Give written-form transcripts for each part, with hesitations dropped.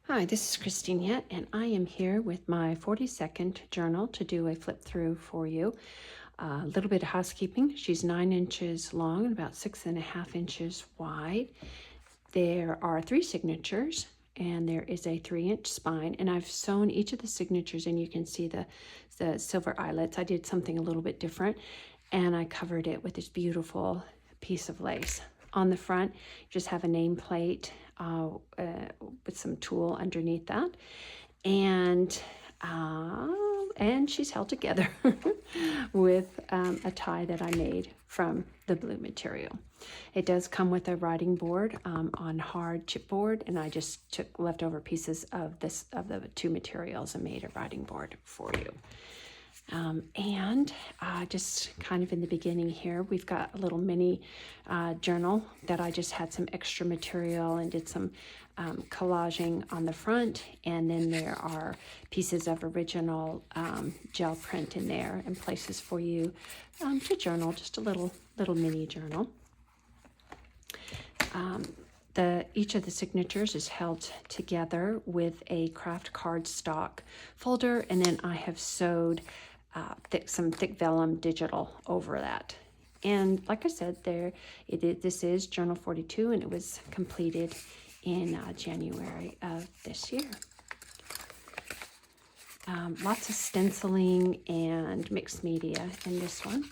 Hi, this is Christina, and I am here with my 42nd journal to do a flip through for you. A little bit of housekeeping. She's 9 inches long and about 6.5 inches wide. There are 3 signatures, and there is a 3-inch spine, and I've sewn each of the signatures, and you can see the silver eyelets. I did something a little bit different, and I covered it with this beautiful piece of lace. On the front, you just have a nameplate with some tulle underneath that, and she's held together with a tie that I made from the blue material. It does come with a writing board on hard chipboard, and I just took leftover pieces of the 2 materials and made a writing board for you. Just kind of in the beginning here, we've got a little mini journal that I just had some extra material and did some collaging on the front, and then there are pieces of original gel print in there and places for you to journal, just a little mini journal. Each of the signatures is held together with a craft cardstock folder, and then I have sewed some thick vellum digital over that. And like I said, this is Journal 42, and it was completed in January of this year. Lots of stenciling and mixed media in this one.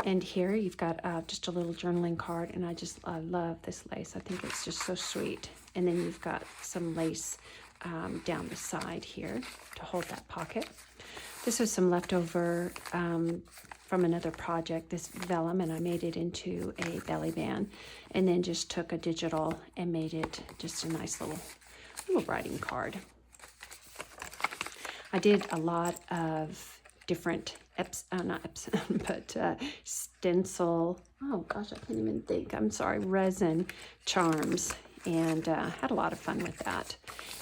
And here you've got just a little journaling card, and I love this lace. I think it's just so sweet. And then you've got some lace down the side here to hold that pocket. This was some leftover from another project, this vellum, and I made it into a belly band, and then just took a digital and made it just a nice little writing card. I did a lot of different stencil, oh gosh, I can't even think, I'm sorry, resin charms, and had a lot of fun with that.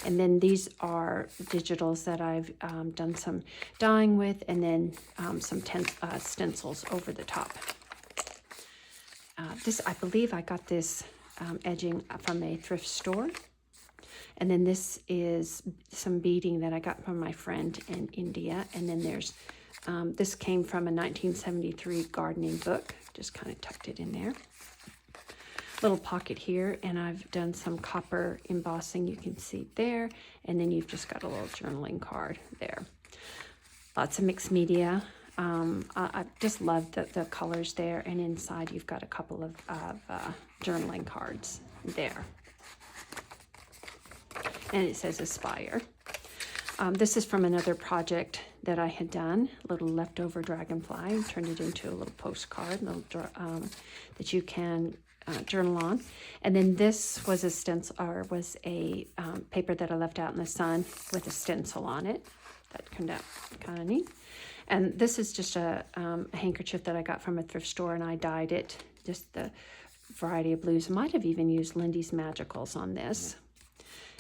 And then these are digitals that I've done some dyeing with, and then some stencils over the top. I believe I got this edging from a thrift store. And then this is some beading that I got from my friend in India. And then there's, this came from a 1973 gardening book, just kind of tucked it in there. Little pocket here, and I've done some copper embossing, you can see there. And then you've just got a little journaling card there. Lots of mixed media. I just love the colors there. And inside you've got a couple of journaling cards there. And it says Aspire. This is from another project that I had done, a little leftover dragonfly, turned it into a little postcard that you can journal on. And then this was a stencil, or was a paper that I left out in the sun with a stencil on it. That turned out kind of neat. And this is just a handkerchief that I got from a thrift store, and I dyed it, just the variety of blues. I might have even used Lindy's Magicals on this.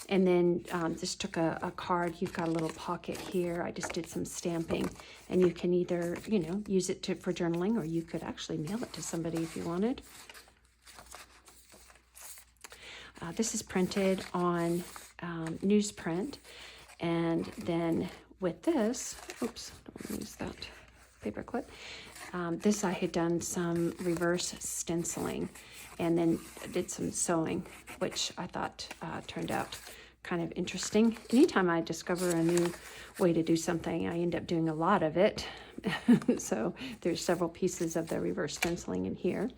And then just took a card. You've got a little pocket here. I just did some stamping, and you can either, use it for journaling, or you could actually mail it to somebody if you wanted. This is printed on newsprint, and then with this, oops, don't want to use that paper clip. This I had done some reverse stenciling, and then did some sewing, which I thought turned out kind of interesting. Anytime I discover a new way to do something, I end up doing a lot of it. So there's several pieces of the reverse stenciling in here.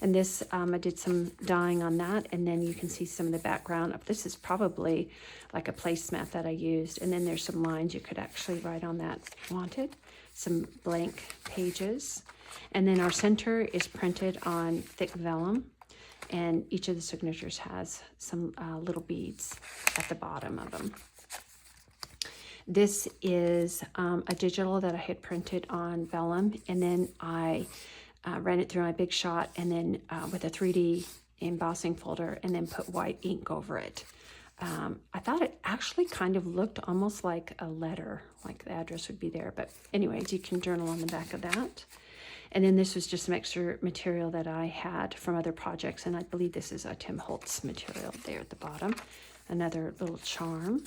And this, I did some dyeing on that, and then you can see some of the background. This is probably like a placemat that I used, and then there's some lines you could actually write on that if you wanted. Some blank pages. And then our center is printed on thick vellum, and each of the signatures has some little beads at the bottom of them. This is a digital that I had printed on vellum, and then I ran it through my Big Shot, and then with a 3D embossing folder, and then put white ink over it. I thought it actually kind of looked almost like a letter, like the address would be there. But anyways, you can journal on the back of that. And then this was just some extra material that I had from other projects, and I believe this is a Tim Holtz material there at the bottom. another little charm.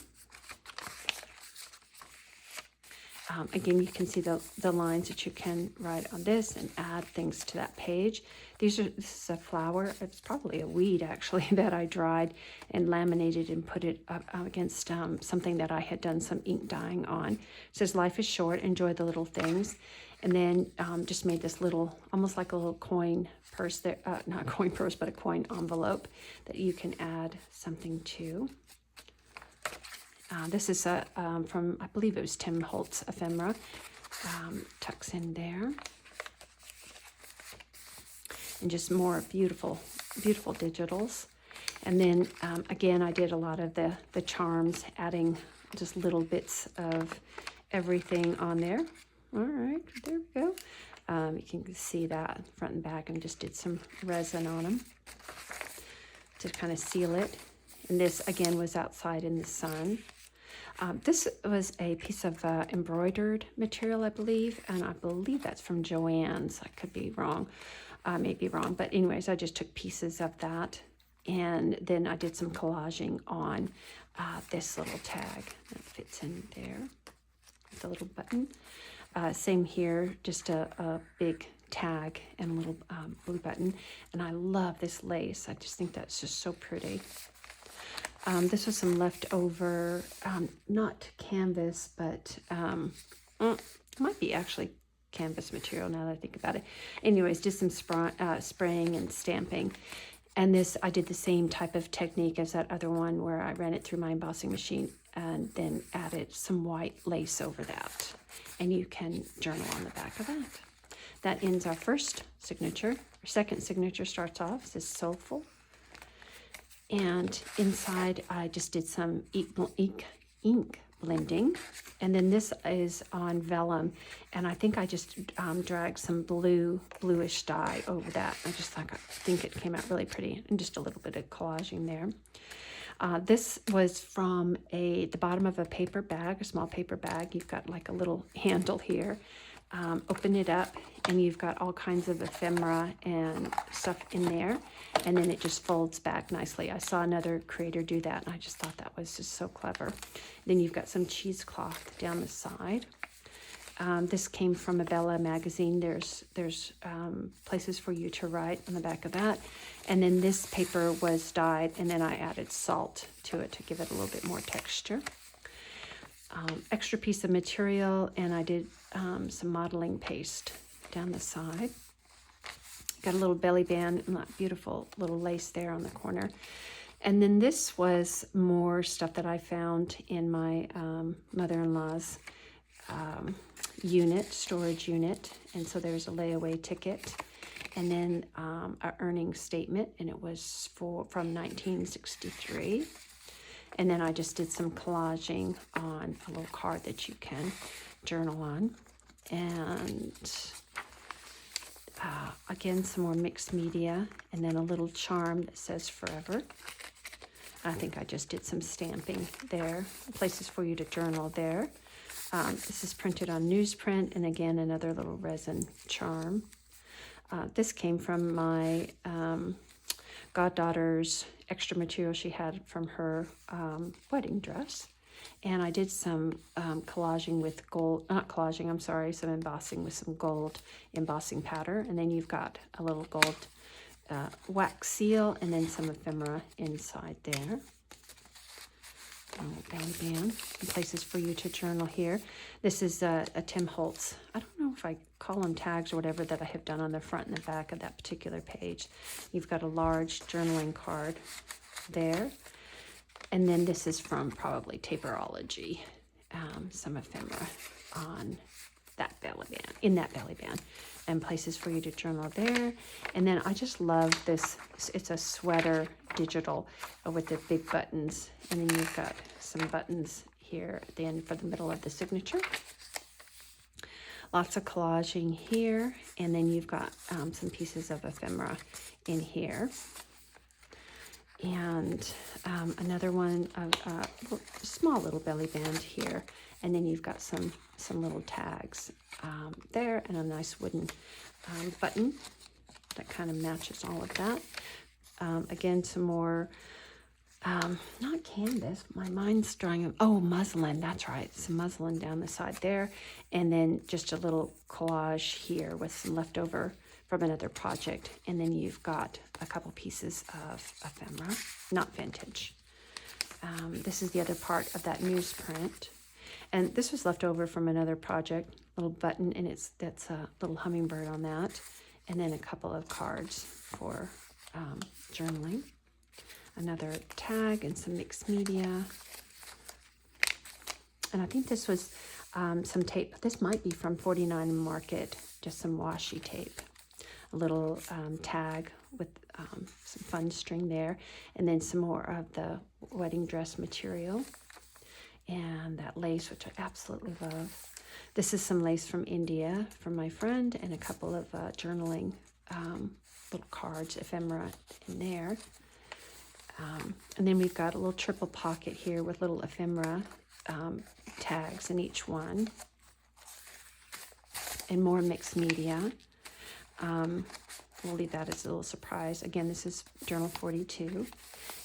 Again, you can see the lines that you can write on this and add things to that page. This is a flower. It's probably a weed, actually, that I dried and laminated and put it up against something that I had done some ink dyeing on. It says, life is short, enjoy the little things. And then just made this little, almost like a little coin purse there, not a coin purse, but a coin envelope that you can add something to. This is from, I believe it was Tim Holtz ephemera. Tucks in there. And just more beautiful, beautiful digitals. And then, again, I did a lot of the charms, adding just little bits of everything on there. All right, there we go. You can see that front and back, and just did some resin on them to kind of seal it. And this, again, was outside in the sun. This was a piece of embroidered material, I believe, and I believe that's from Joann's. I could be wrong. I may be wrong, but anyways, I just took pieces of that, and then I did some collaging on this little tag that fits in there, the little button. Same here, just a big tag and a little blue button, and I love this lace. I just think that's just so pretty. This was some leftover, not canvas, but it might be actually canvas material now that I think about it. Anyways, just some spraying and stamping. And this, I did the same type of technique as that other one where I ran it through my embossing machine and then added some white lace over that. And you can journal on the back of that. That ends our first signature. Our second signature starts off, it says Soulful. And inside, I just did some ink blending. And then this is on vellum. And I think I just dragged some bluish dye over that. I think it came out really pretty. And just a little bit of collaging there. This was from the bottom of a paper bag, a small paper bag. You've got like a little handle here. Open it up, and you've got all kinds of ephemera and stuff in there, and then it just folds back nicely. I saw another creator do that, and I just thought that was just so clever. Then you've got some cheesecloth down the side. This came from a Bella magazine. There's places for you to write on the back of that. And then this paper was dyed, and then I added salt to it to give it a little bit more texture. Extra piece of material, and I did some modeling paste down the side. Got a little belly band and that beautiful little lace there on the corner. And then this was more stuff that I found in my mother-in-law's storage unit. And so there's a layaway ticket, and then an earnings statement, and it was from 1963. And then I just did some collaging on a little card that you can journal on. And again, some more mixed media, and then a little charm that says forever. I think I just did some stamping there. Places for you to journal there. This is printed on newsprint, and again, another little resin charm. This came from my goddaughter's extra material she had from her wedding dress. And I did some collaging with gold, some embossing with some gold embossing powder. And then you've got a little gold wax seal, and then some ephemera inside there. A little belly band, and places for you to journal here. This is a Tim Holtz. I don't know if I call them tags or whatever that I have done on the front and the back of that particular page. You've got a large journaling card there. And then this is from probably Taperology, some ephemera on that belly band, in that belly band, and places for you to journal there. And then I just love this. It's a sweater digital with the big buttons, and then you've got some buttons here at the end for the middle of the signature. Lots of collaging here, and then you've got some pieces of ephemera in here. And another one of a small little belly band here, and then you've got some little tags there, and a nice wooden button that kind of matches all of that. Again, some more not canvas, my mind's drawing, oh, muslin, that's right, some muslin down the side there, and then just a little collage here with some leftover from another project, and then you've got a couple pieces of ephemera, not vintage. This is the other part of that newsprint, and this was left over from another project, little button, and that's a little hummingbird on that, and then a couple of cards for journaling. Another tag and some mixed media. And I think this was some tape. This might be from 49 Market, just some washi tape. A little tag with some fun string there. And then some more of the wedding dress material. And that lace, which I absolutely love. This is some lace from India from my friend, and a couple of journaling little cards, ephemera in there. And then we've got a little triple pocket here with little ephemera tags in each one. And more mixed media. We'll leave that as a little surprise. Again, this is Journal 42.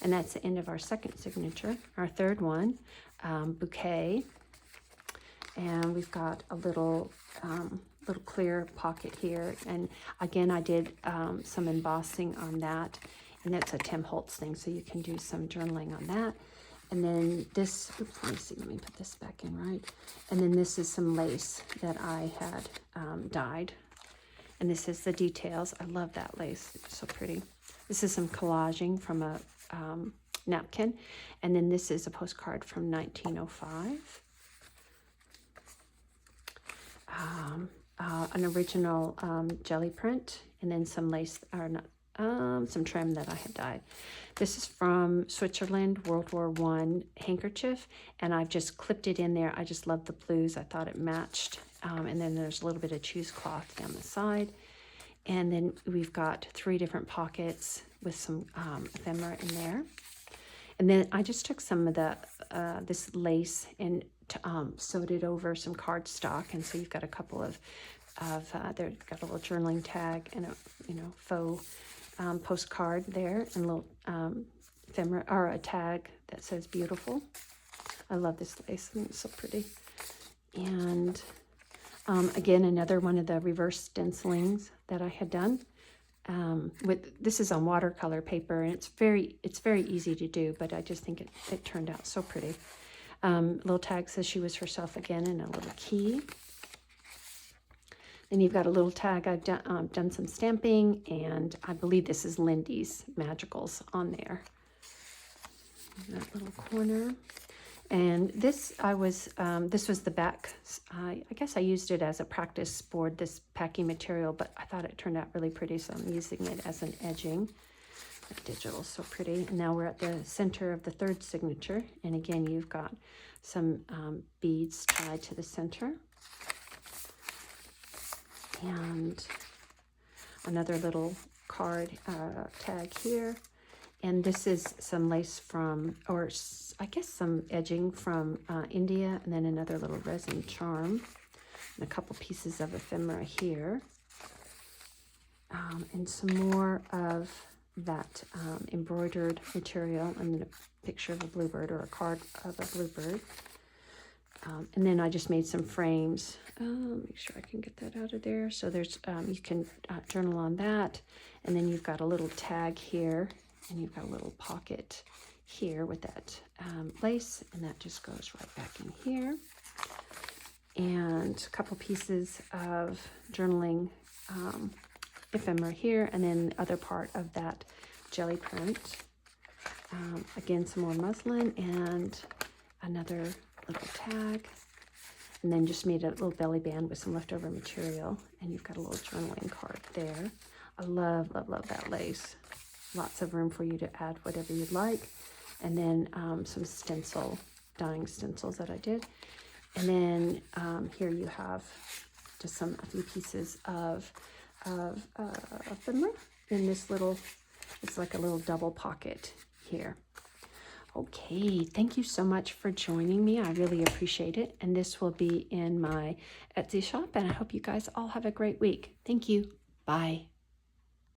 And that's the end of our second signature. Our third one, bouquet. And we've got a little clear pocket here. And again, I did some embossing on that. And that's a Tim Holtz thing, so you can do some journaling on that. And then this, oops, let me put this back in right. And then this is some lace that I had dyed. And this is the details. I love that lace, it's so pretty. This is some collaging from a napkin. And then this is a postcard from 1905. An original jelly print, and then some lace, or not, some trim that I had dyed. This is from Switzerland, World War I handkerchief, and I've just clipped it in there. I just love the blues. I thought it matched. And then there's a little bit of cheesecloth down the side. And then we've got 3 different pockets with some ephemera in there. And then I just took some of the this lace and sewed it over some cardstock, and so you've got a couple of there, got a little journaling tag and a faux postcard there, and a little ephemera, or a tag that says beautiful. I love this lace, I think it's so pretty. And again, another one of the reverse stencilings that I had done. This is on watercolor paper, and it's very easy to do, but I just think it turned out so pretty. Little tag says she was herself again, and a little key. Then you've got a little tag. I've done some stamping, and I believe this is Lindy's Magicals on there. That little corner. And this this was the back. I guess I used it as a practice board, this packing material, but I thought it turned out really pretty, so I'm using it as an edging. That digital is so pretty. And now we're at the center of the third signature, and again, you've got some beads tied to the center. And another little card tag here. And this is some lace from, or I guess some edging from India, and then another little resin charm, and a couple pieces of ephemera here. And some more of that embroidered material, and then a picture of a bluebird, or a card of a bluebird. And then I just made some frames. Make sure I can get that out of there. So there's, you can journal on that. And then you've got a little tag here, and you've got a little pocket here with that lace, and that just goes right back in here. And a couple pieces of journaling ephemera here, and then the other part of that jelly print. Again, some more muslin, and another little tag, and then just made a little belly band with some leftover material, and you've got a little journaling card there. I love that lace. Lots of room for you to add whatever you'd like. And then some stencil, dyeing stencils that I did. And then here you have just a few pieces of ephemera in this little, it's like a little double pocket here. Okay, thank you so much for joining me. I really appreciate it. And this will be in my Etsy shop, and I hope you guys all have a great week. Thank you. Bye.